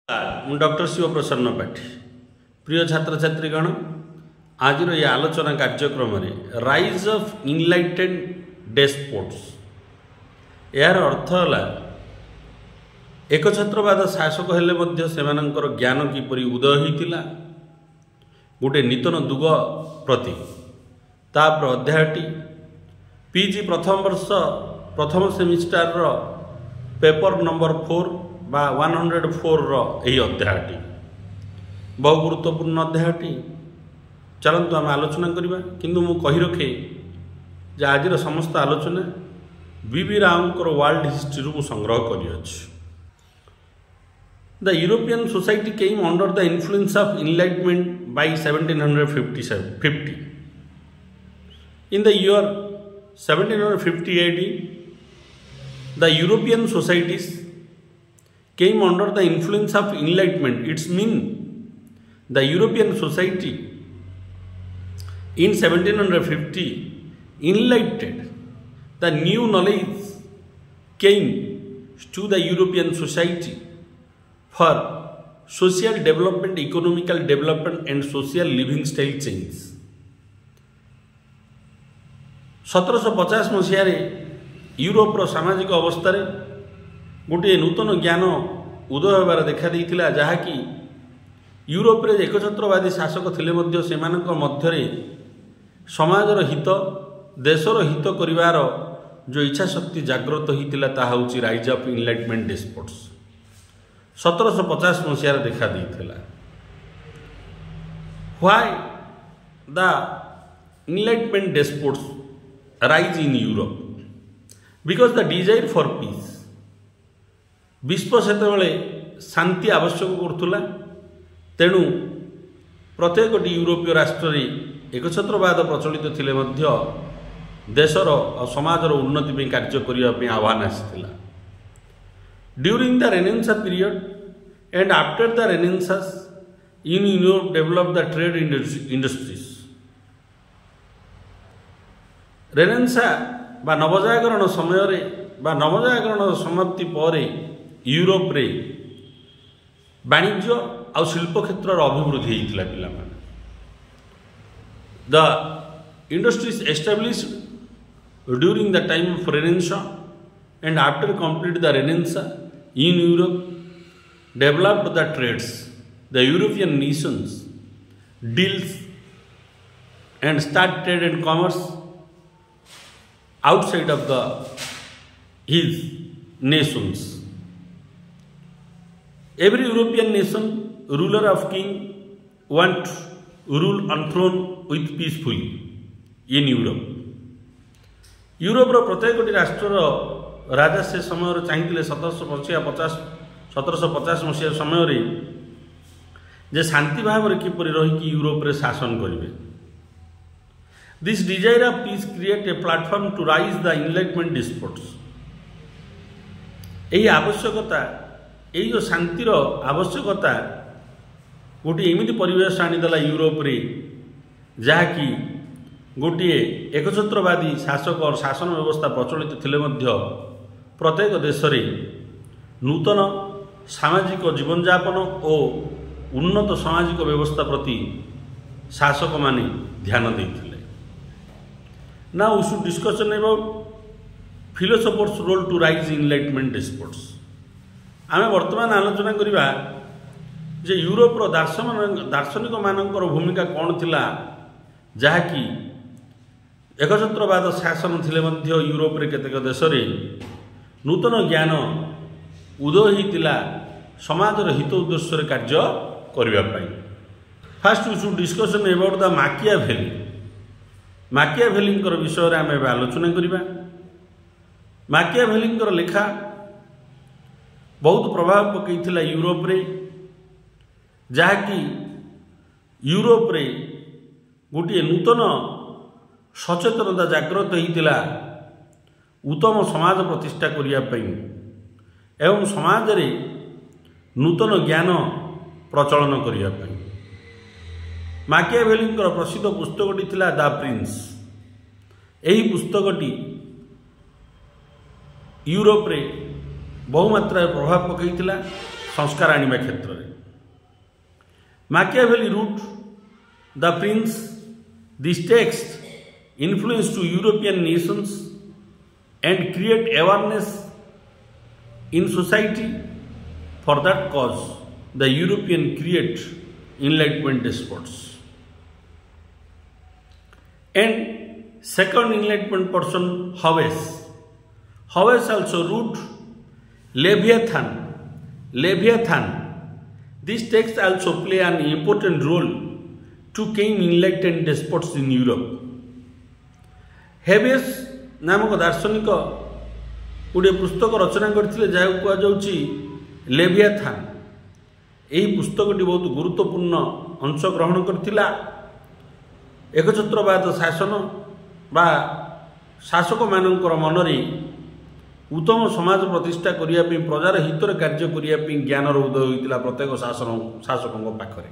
Doctor Shiv प्रसन्न पाठी प्रिय छात्र छात्रीगण आज ये आलोचना कार्यक्रम राइज ऑफ इनलाइटेड डेस्पोट्स यार अर्थ है एकछत्रवाद शासक हेले सेमानंकर ज्ञान किपरि उदय होता गोटे नूतन दुग प्रति तापर अध्यायटी पीजी प्रथम वर्ष प्रथम सेमिस्टर पेपर नंबर 4 बा 104 यही अध्यायटी बहु गुरुत्वपूर्ण अध्यायटी चलतु आम आलोचना करवा किंतु मु कही रखे जे आज समस्त आलोचना बीबी रावकर वर्ल्ड हिस्ट्री को संग्रह करियछि। The European society came under the influence of enlightenment by 1750 in the year 1750 AD the European societies came under the influence of enlightenment. It's mean the European society in 1750 enlightened the new knowledge came to the European society for social development, economical development and social living style change. 1750 मसीह यूरोपर सामाजिक अवस्था गोटे नूतन ज्ञान उदय होबार देखा देइथिला जहाँकि Europe रे एकछत्रवादी शासक थिले मध्य सेमानक मध्यरे समाजर हित देशर हित करिवार जो इच्छा शक्ति जागृत होइतिला ताहा होची राइज ऑफ इनलाइटमेंट डेस्पोट्स 1750 मसीह देखा देइथिला। Why the enlightenment despots rise in Europe? Because the desire for peace विश्व सेतबेले शांति आवश्यक करुला तेणु प्रत्येक यूरोपीय राष्ट्र एकछत्रवाद प्रचलित थिले मध्य देशर और समाजर उन्नति में कार्य करने आह्वान आसीथिला। During the Renaissance period and after the Renaissance, in Europe developed the trade industries. Renaissance बा नवजागरण समय रे बा नवजागरण समाप्ति पर यूरोप रे वाणिज्य और शिल्प क्षेत्र अभिवृद्धि होता पिला माने। The industries established during the time of Renaissance and after complete the Renaissance in Europe developed the trades. The European nations deals and start trade and commerce outside of his nations. Every European nation, ruler of king, want to rule on throne with peacefully in Europe. Europe प्रत्येक राष्ट्र राजा से समय चाहिए 1750 मसीहा समय जे शांति भाव किपर रही Europe रे शासन करेंगे। This desire of peace create a platform to rise the enlightenment despots. यही आवश्यकता यही जो शांतिर आवश्यकता गोटे एमती परिवेश आनीदेला यूरोप रे जहाँकि गोटे एकछत्रवादी शासक और शासन व्यवस्था प्रचलित थिले मध्य प्रत्येक देश रे नूतन सामाजिक जीवन यापन और उन्नत सामाजिक व्यवस्था प्रति शासक माने ध्यान देथिले। Now we should discussion about philosophers role to rise enlightenment despots. आमे वर्तमान आलोचना करिबा जे यूरोप रो दार्शनिक मानकर भूमिका कौन थिला जहाँकि एकछत्रवाद शासन थिले मध्य यूरोप रे केतेक देश रे नूतन ज्ञान उदय होइतिला समाजर हित उद्देश्य कार्य करिबा पई। First we should discussion about the Machiavelli. माकियाभेलींकर विषय रे आमे आलोचना करिबा। माकियाभेलींकर लेखा बहुत प्रभाव पकईथिला यूरोप रे जहाँकि यूरोप रे गोटे नूतन सचेतनता जागृत होइतिला उत्तम समाज प्रतिष्ठा करने एवं समाज रे नूतन ज्ञान प्रचलन करने। माकियाभेलींकर प्रसिद्ध पुस्तकटी थिला द प्रिंस। यही पुस्तकटी यूरोप रे बहुमात्रा प्रभाव पकईतिला संस्कार आनिबा क्षेत्र में Machiavelli wrote The Prince. This text influenced to European nations and create awareness in society. For that cause, the European create enlightenment despots. And second enlightenment person, Hobbes. Hobbes also wrote Leviathan. This text also play an important role to came enlightened despots in Europe. Hobbes नामक दार्शनिक गोटे पुस्तक रचना करथिले जाहा कुआ जाउची लेवियाथान। यही पुस्तकटी बहुत गुरुत्वपूर्ण अंश ग्रहण करथिला। एकछत्रवाद शासन बा शासक मानकर मनरे उत्तम समाज प्रतिष्ठा करिया पे प्रजार हितर कार्य करिया पे ज्ञानर उदय होइतिला प्रत्येक शासकों पाखरे।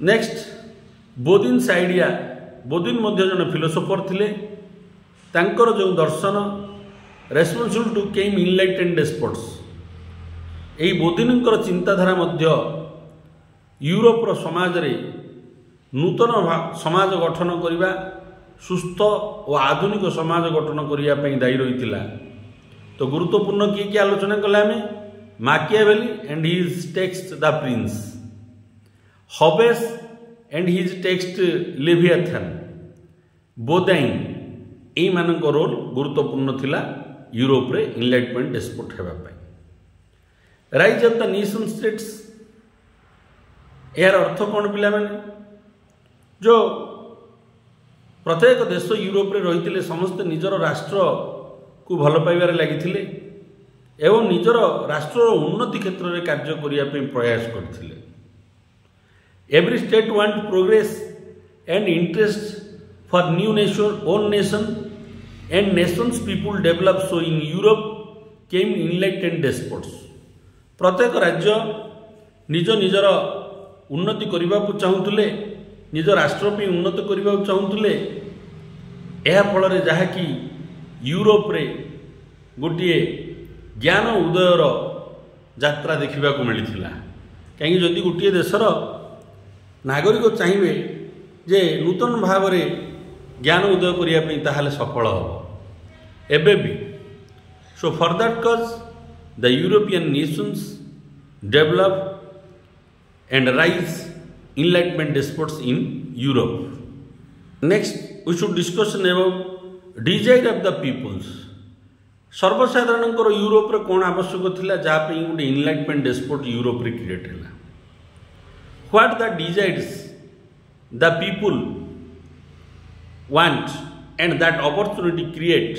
Next बोदिन्स idea. बोदिन मध्य जन फिलोसोफर थिले। तांकर जो दर्शन रेस्पॉन्सिबल टू केम इनलाइटेंड डेस्पोट्स। एई बोदिनकर चिंताधारा मध्य यूरोपर समाज रे नूतन समाज गठन करिबा सुस्थ और आधुनिक समाज गठन करिया पई दायी रहितिला। तो गुरुत्वपूर्ण किए आलोचना कले आमे Machiavelli and his text The Prince, Hobbes and his text Leviathan, बोदाइन यही मानक रोल गुरुत्वपूर्ण थिला यूरोप रे इनलाइटमेंट डेस्पोट हेबा पई। Rise of the nation states यार अर्थ कौन पिला माने जो प्रत्येक देश यूरोप रे रहितिले समस्त निजर राष्ट्र को भल पाइबारे लागिथिले एवं निजर राष्ट्र उन्नति क्षेत्र में कार्य करिया पे प्रयास करथिले। Every state want progress and interest for new nation own nation and nations people develop. So in Europe came enlightened despots. प्रत्येक राज्य निज निजर उन्नति करने को चाहूले, निज राष्ट्र पे उन्नति करने को चाहूले। यह फल जहाँकि यूरोप रे गोटे ज्ञान उदयर यात्रा देखा मिलता। कहीं जदि गोटे देशर नागरिक चाहिए जे नूतन भाव में ज्ञान उदय करने ताहले सफल हम एबे भी। So for that cause the European nations develop and rise enlightenment despots in Europe. Next we should discussion about desire of the peoples. सर्वसाधारण यूरोप रे कौन आवश्यक थिला जहाँ पे गोटे इनलाइटमेंट डेस्पोट यूरोप रे क्रिएट हैला। What the desires the people want and that opportunity create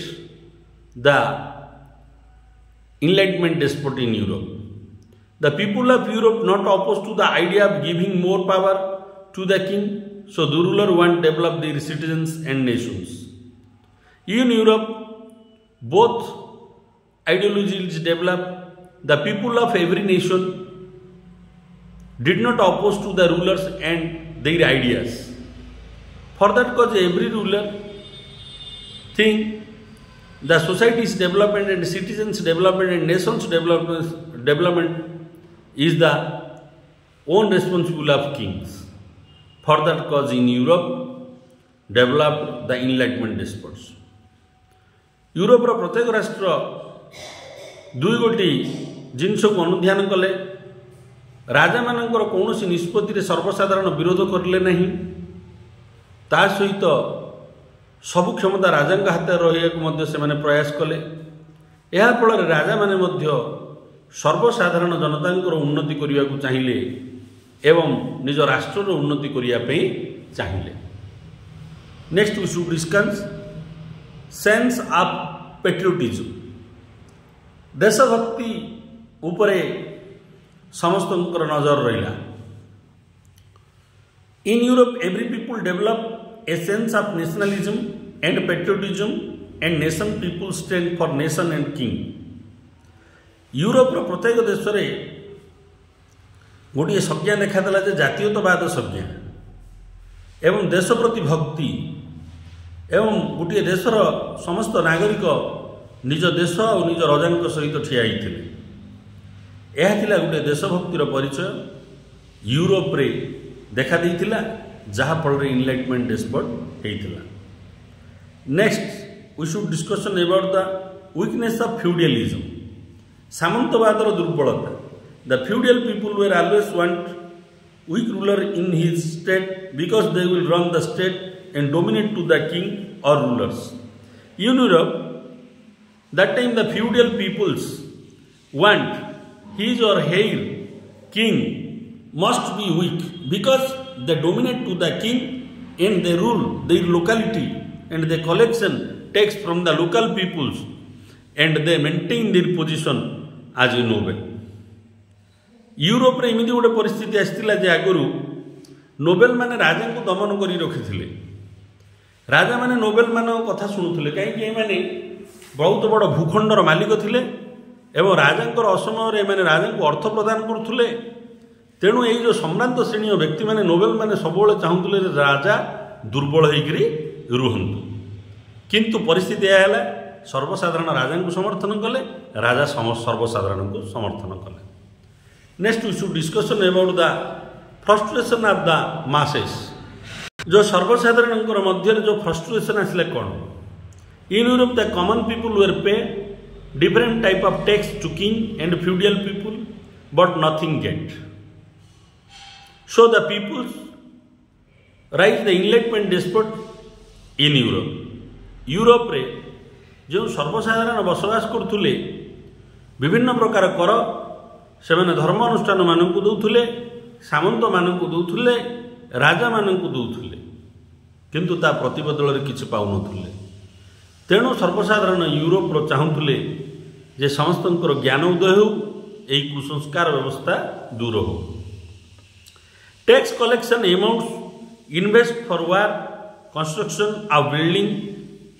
the enlightenment despot in Europe. The people of Europe not oppose to the idea of giving more power to the king, so the ruler want develop their citizens and nations. In Europe both ideologies develop. The people of every nation did not oppose to the rulers and their ideas. For that cause every ruler think the society's development and citizens' development and nations' development is the own responsibility of kings. For that cause in Europe developed the Enlightenment despots. Europe प्रत्येक राष्ट्र दुई गोटी जिनस को अनुध्यान कले। राजा मानकर कौन निष्पत्ति सर्वसाधारण विरोध करले नहीं। ता सहित सबु क्षमता राजा हाथ रही से प्रयास कले। यह फल राजा माने सर्वसाधारण जनता उन्नति करने को चाहिए एवं निज राष्ट्र उन्नति करने चाहिए। Next we should discuss sense of patriotism. देशभक्ति उपरे समस्त नजर रहा। In Europe every people develop a sense of nationalism and patriotism and nation people stand for nation and king. Europe प्रत्येक देश में गोटे संज्ञा देखादेला जातीयतावाद संज्ञा एवं देश प्रति भक्ति एवं गोटे देशर समस्त नागरिक निज देश और निज राजा सहित ठिया होते। यह थिला गोटे देशभक्तिर परिचय यूरोप रे देखा देइथिला जहाँ फल इनलाइटमेंट डेस्पोट होइथिला। Next we should discussion about the weakness of feudalism, सामंतवादर दुर्बलता। The feudal people were always want weak ruler in his state because they will run the state and dominate to the king or rulers. In Europe, that time the feudal peoples want his or her king must be weak because they dominate to the king and they rule their locality and the collection tax from the local peoples and they maintain their position as a noble. Europe रे एमती गोटे परिस्थिति आसला जे आगु Nobel माने राजा को दमन कर रखी राजा माने नोबेल मान कथा शुणुले कहीं बहुत बड़ भूखंडर मालिक थिले एवं राजा असमय मैंने राजा को अर्थ प्रदान करुले। तेणु ये जो सम्रांत श्रेणी व्यक्ति मैंने नोबेल मैंने सब चाहूले राजा दुर्बल होकर रुहतु, किंतु परिस्थिति यह सर्वसाधारण राजा को समर्थन कले, राजा सर्वसाधारण को समर्थन कले। Next we should discussion about the frustration of the masses. जो सर्वसाधारण मध्य जो फ्रस्ट्रेशन आसले कौन in Europe the common people were pay different type of tax to king and feudal people but nothing get. So the peoples rise the enlightenment despot in Europe. Europe रे जो सर्वसाधारण बसवास करथुले विभिन्न प्रकार कर से मैंने धर्म अनुष्ठान मानक दौले, सामंत मानक दौले, राजा मानक दौले, किंतु ता प्रतिबदल किसी पाउनथुले। तेणु सर्वसाधारण यूरोप चाहूले जे समस्त ज्ञान उदय हो, यही कुसंस्कार व्यवस्था दूर हो। Tax collection amounts invest for war construction of building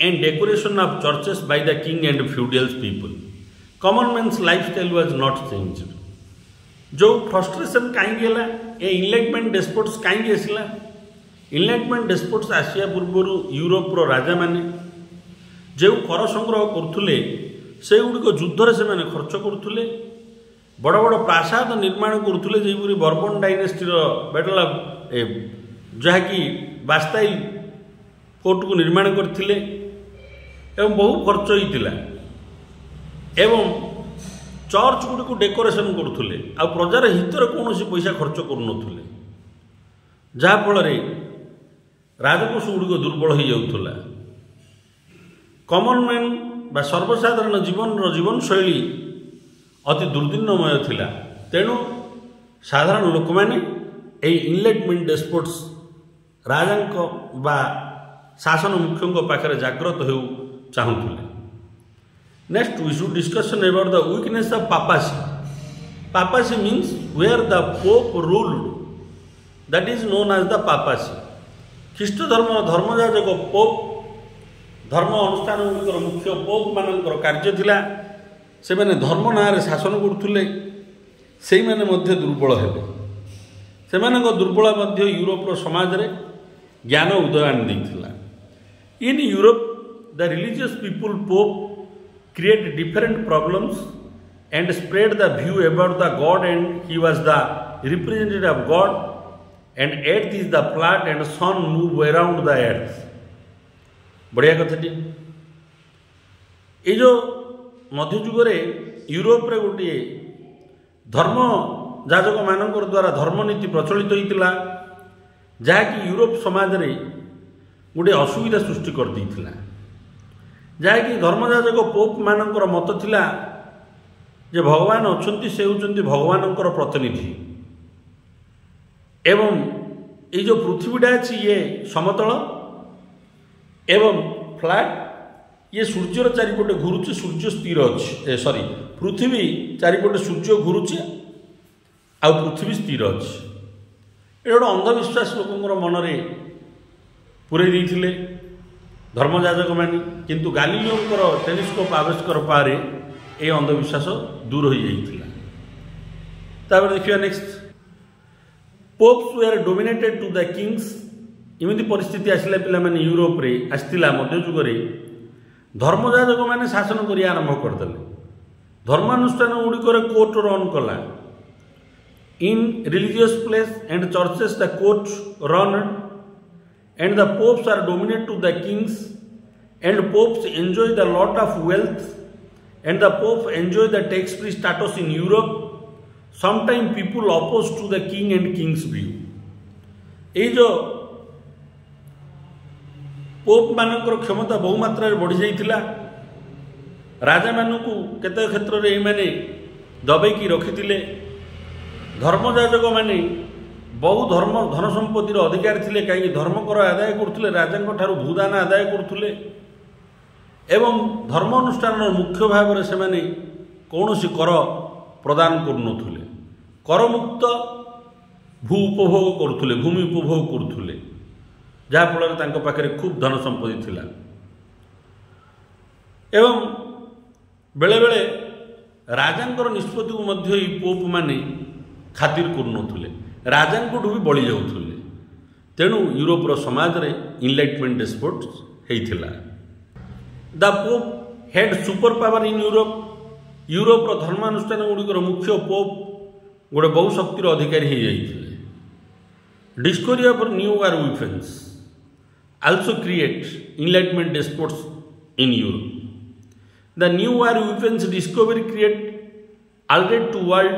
and decoration of churches by the king and feudals people. Common man's lifestyle was not change. जो फ्रस्ट्रेशन कहीं ये इनलाइटमेंट डेस्पोट्स कहीं आसला, इनलाइटमेंट डेस्पोट्स आसिया पूर्व यूरोप राजा माने जो कर संग्रह करुले से गुड़िक युद्धरे से मैंने खर्च करुले, बड़ बड़ प्रासाद निर्माण करुले, जेपरी बर्बन डायनेस्टीर बैटल ऑफ जहाँकि बास्ताई फोर्ट को निर्माण करथिले एवं बहु खर्च होइतिला एवं चर्च गुड़ी डेकोरेशन करुले आ प्रजार हितर कौन पैसा खर्च करुनथुले, जहाँफल राजकोष गुड़िक दुर्बल हो जाउथुला। कॉमन मैन बा सर्वसाधारण जीवन शैली अति दुर्दिनमय थिला। तेणु साधारण लोक मैंने इनलाइटमेंट डेस्पोट्स राजा बा शासन मुख्यों पाखे जाग्रत हो चाहूले। Next we should discussion about the weakness of papacy. Papacy means where the pope ruled, that is known as the papacy. ख्रीष्ट धर्मजाजक पोप धर्म अनुष्ठान गुड़िकर मुख्य पोप मानकर कार्य थिला, से माने धर्म ना रे शासन करुले, से माने मध्य दुर्बल हेले। सेमानक दुर्बल मध्य यूरोप समाज रे ज्ञान उदय आनी देइथिला। In Europe the religious people pope create different problems and spread the view about the God, and he was the representative of God, and earth is the flat and sun move around the earth। बढ़िया कथाटी। ये जो मध्ययुग Europe रे गोटे धर्म जाजक मानक द्वारा धर्मनीति प्रचलित होता, जहाँकि यूरोप समाज रे गोटे असुविधा सृष्टि कर देइथिला। जहाँकि धर्मजाजक पोप मानकर मत थिला जे भगवान अच्छा से होचंती भगवानंकर प्रतिनिधि, एवं ये जो पृथ्वीटा अच्छी ये समतल एवं फ्लैट, ये सूर्यर चारिपटे घुरुचे, सूर्य स्थिर अच्छे, सॉरी पृथ्वी चारिपटे सूर्य घुरुचे आ पृथ्वी स्थिर अच्छे। ये गोटे अंधविश्वास लोकंर मनरे पूरे देइथिले धर्मजाजक मानी, किंतु गालीलियोंकर टेलीस्कोप आविष्कार पारे ये अंधविश्वास दूर हो जाइथिला। तापर देखिए next, popes were dominated to the kings. इमिति परिस्थिति आसिला पिला माने यूरोप रे आस्तिला मध्ययुग रे धर्मजाजक माने शासन करिया आरंभ करदेले। धर्मानुष्ठान गुड़िक कोर्ट रन कला in religious place and churches the court run and the popes are dominate to the kings and popes enjoy the lot of wealth and the pope enjoy the tax free status in Europe sometime people oppose to the king and kings view. ये जो pope मानकर क्षमता बहु मात्रा बढ़ी जाइथिला राजा मानू केते क्षेत्र में ये दबेकी रखिथिले धर्मजाजक माने बहु धर्म धन संपत्तिर अधिकारी थिले कहीं धर्म कर आदाय करुले राजा भूदान आदाय करुले एवं धर्म अनुष्ठान मुख्य भाव में से कौन कर प्रदान करुले करमुक्त भू उपभोग करुले भूमि उपभोग करुले जहाँफल पाखे खूब धन संपत्ति थिला एवं बेले बेले राजांकर निष्पत्ति को मध्य पोप माने खातिर करुले राजा भी बड़ी जाऊले तेणु यूरोपर समाज रे इनलाइटमेंट डेस्पोट होता। The pope had super power in Europe यूरोपर धर्मानुष्ठान गुड़िकर मुख्य पोप गोटे बहुशक्तिर अधिकारी हो जाते। Discovery of new war weapons also create enlightenment despots in Europe. The new war weapons discovery create alert to world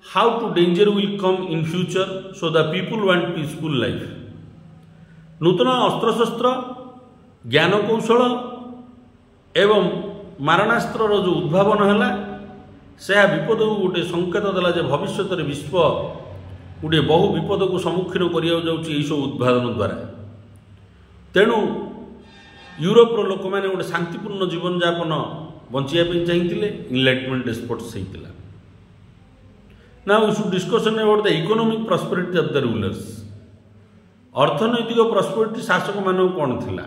how to danger will come in future, so the people want peaceful life. नूतन अस्त्रशस्त्र ज्ञान कौशल एवं मारणास्त्र जो उद्भावन है से विपद को गोटे संकेत देला जे भविष्य विश्व गोटे बहु विपद को सम्मुखीन कर उद्भावन द्वारा। तेणु यूरोपर लोक मैंने गोटे शांतिपूर्ण जीवन यापन बचाई चाहिए इनलाइटमेंट डेस्पोट्स होता। Now we should discussion about the economic prosperity of the rulers. अर्थनैतिक प्रॉस्पेरिटी शासक मान कौन थिला?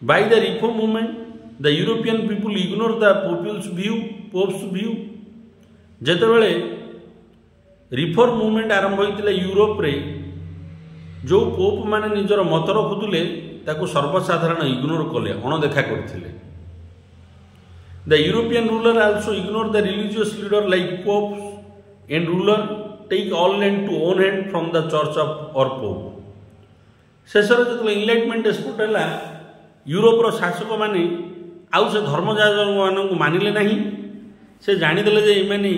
By the reform movement the European people ignore the pope's view. जेतेबेले रिफॉर्म मूवमेंट आरंभ होता यूरोप रे जो पोप माने निजर मत रखुले ताको सर्वसाधारण इग्नोर कले अणदेखा करथिले। The European ruler also ignore the religious leader like popes and ruler take all land to own hand from the church of और पोप। शेषर जो इनलाइटमेंट डेस्पोट है यूरोपर शासक माने आउ से धर्मजाजक मान मानिले नहीं। से जानीदे जे एमाने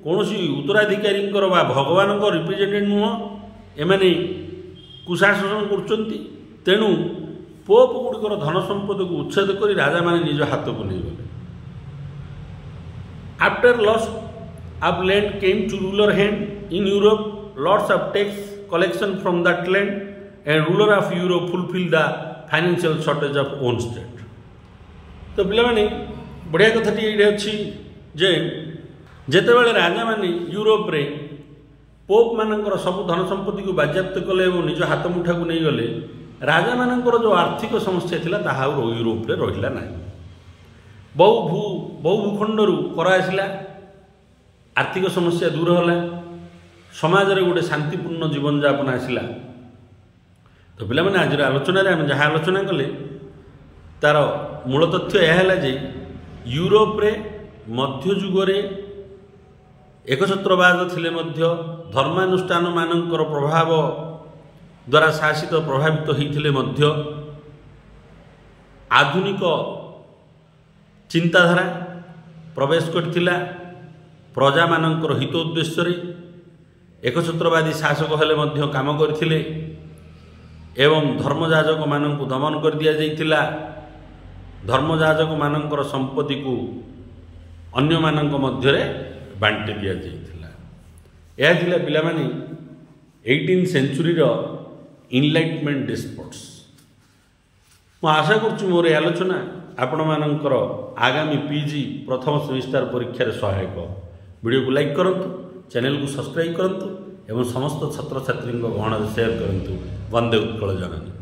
कौन उत्तराधिकारी भगवान रिप्रेजेंटेटिव नुह एमाने कुशासन करुँच। तेणु पोप गुड़िकर धन संपत्ति को उच्छेद कर राजा माने निज हाथ को नहीं गले। After loss of land came to ruler hand in Europe lots of tax collection from that land and ruler of Europe fulfil the financial shortage of own state. तो पे बढ़िया कथाटी ये अच्छी जे जेतेबेले राजा माने यूरोप रे पोप मानकर सब धन संपत्ति को बाज्याप्त कले और निज हाथ मुठा को नहीं गले राजा मानकर जो आर्थिक समस्या थिला ताहा यूरोप रे रहिला ना। बहु भूखंड कर आसला आर्थिक समस्या दूर होला समाज रे गोटे शांतिपूर्ण जीवन यापन आसला। तो पे आज आलोचन आम जहाँ आलोचना कले तार मूल तथ्य यह है यूरोप रे मध्ययुगरे एकछत्रवाद थिले मध्य धर्मानुष्ठान मानकर प्रभाव द्वारा शासित प्रभावित होते मध्य आधुनिक चिंताधारा प्रवेश करथिला प्रजा मानकर हित उद्देश्य एकछत्रवादी शासक हेले मध्य काम करथिले एवं धर्मजाजक मानक दमन कर दिया जाइथिला। धर्मजाजक मानकर संपत्ति को अन्य मानक मध्य बांटी दि जाइथिला। यह थिला पिला माने 18th सेंचुरी इनलाइटमेंट डेस्पोट्स। मु आशा करुच्ची मोर आलोचना आपण मानकर आगामी पीजी प्रथम सेमिस्टर परीक्षा सहायक। वीडियो को लाइक करंतु, चैनल को सब्सक्राइब करंतु एवं समस्त छात्र छात्री गहन शेयर करंतु। वंदे उत्कल जननी।